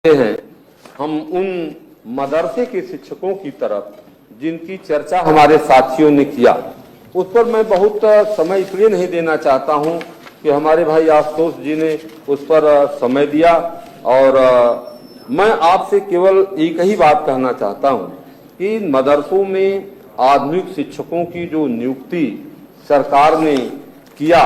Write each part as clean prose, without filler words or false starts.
हैं हम उन मदरसे के शिक्षकों की तरफ जिनकी चर्चा हमारे साथियों ने किया, उस पर मैं बहुत समय इसलिए नहीं देना चाहता हूं कि हमारे भाई आशुतोष जी ने उस पर समय दिया। और मैं आपसे केवल एक ही बात कहना चाहता हूं कि मदरसों में आधुनिक शिक्षकों की जो नियुक्ति सरकार ने किया,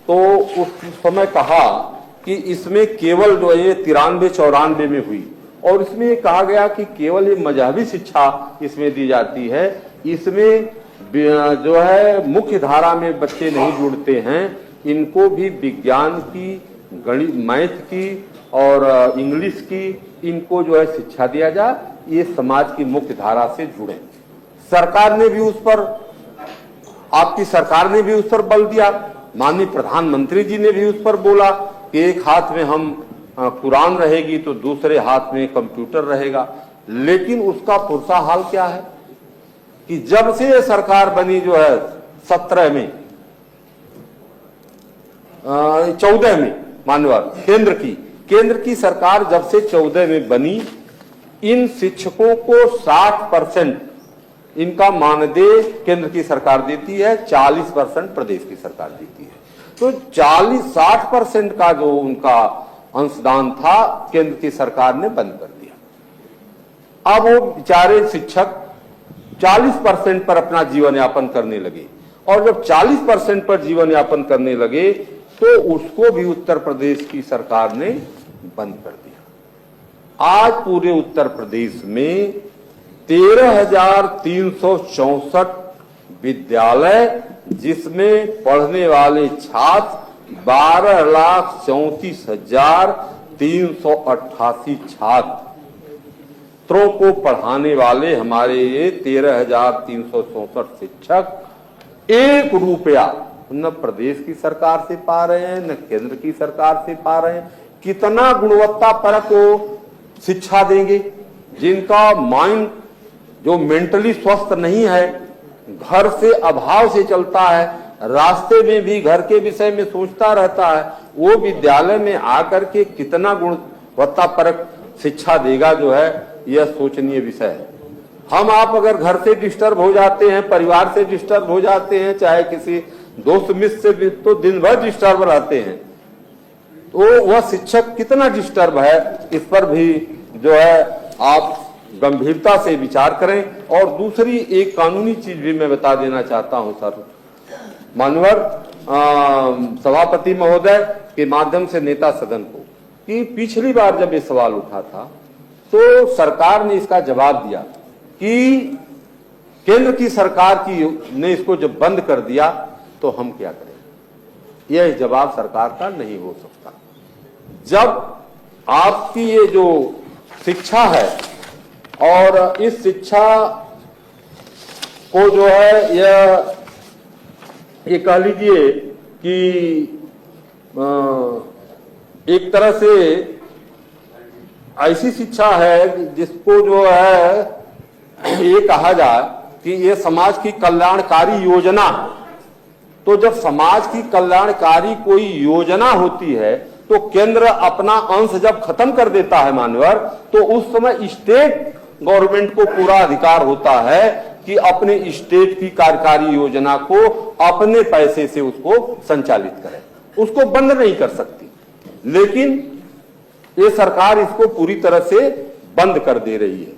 तो उस समय कहा कि इसमें केवल जो ये 93-94 में हुई, और इसमें ये कहा गया कि केवल ये मजहबी शिक्षा इसमें दी जाती है, इसमें जो है मुख्य धारा में बच्चे नहीं जुड़ते हैं, इनको भी विज्ञान की, गणित, मैथ की और इंग्लिश की, इनको जो है शिक्षा दिया जाए, ये समाज की मुख्य धारा से जुड़े। सरकार ने भी उस पर, आपकी सरकार ने भी उस पर बल दिया, माननीय प्रधानमंत्री जी ने भी उस पर बोला कि एक हाथ में हम कुरान रहेगी तो दूसरे हाथ में कंप्यूटर रहेगा। लेकिन उसका पुरसा हाल क्या है कि जब से ये सरकार बनी जो है 17 में 14 में मानवर केंद्र की सरकार जब से 14 में बनी, इन शिक्षकों को 60% इनका मानदेय केंद्र की सरकार देती है, 40% प्रदेश की सरकार देती है। तो 60% का जो उनका अंशदान था केंद्र की सरकार ने बंद कर दिया। अब वो बेचारे शिक्षक 40% पर अपना जीवन यापन करने लगे, और जब 40% पर जीवन यापन करने लगे तो उसको भी उत्तर प्रदेश की सरकार ने बंद कर दिया। आज पूरे उत्तर प्रदेश में 13,364 विद्यालय, जिसमें पढ़ने वाले छात्र 12,34,388 छात्रों को पढ़ाने वाले हमारे ये 13,364 शिक्षक 1 रुपया न प्रदेश की सरकार से पा रहे हैं, न केंद्र की सरकार से पा रहे हैं। कितना गुणवत्ता परक वो शिक्षा देंगे जिनका माइंड जो मेंटली स्वस्थ नहीं है, घर से अभाव से चलता है, रास्ते में भी घर के विषय में सोचता रहता है, वो विद्यालय में आकर के कितना गुणवत्ता परक शिक्षा देगा, जो है यह सोचनीय विषय है। हम आप अगर घर से डिस्टर्ब हो जाते हैं, परिवार से डिस्टर्ब हो जाते हैं, चाहे किसी दोस्त मित्र से भी, तो दिन भर डिस्टर्ब रहते हैं, तो वह शिक्षक कितना डिस्टर्ब है, इस पर भी जो है आप गंभीरता से विचार करें। और दूसरी एक कानूनी चीज भी मैं बता देना चाहता हूं सर, मानवर सभापति महोदय के माध्यम से नेता सदन को, कि पिछली बार जब ये सवाल उठा था तो सरकार ने इसका जवाब दिया कि केंद्र की सरकार की ने इसको जब बंद कर दिया तो हम क्या करें। यह जवाब सरकार का नहीं हो सकता। जब आपकी ये जो शिक्षा है, और इस शिक्षा को जो है ये कह लीजिए कि एक तरह से ऐसी शिक्षा है जिसको जो है ये कहा जाए कि ये समाज की कल्याणकारी योजना। तो जब समाज की कल्याणकारी कोई योजना होती है तो केंद्र अपना अंश जब खत्म कर देता है मान्यवर, तो उस समय स्टेट गवर्नमेंट को पूरा अधिकार होता है कि अपने स्टेट की कार्यकारी योजना को अपने पैसे से उसको संचालित करे, उसको बंद नहीं कर सकती। लेकिन ये सरकार इसको पूरी तरह से बंद कर दे रही है।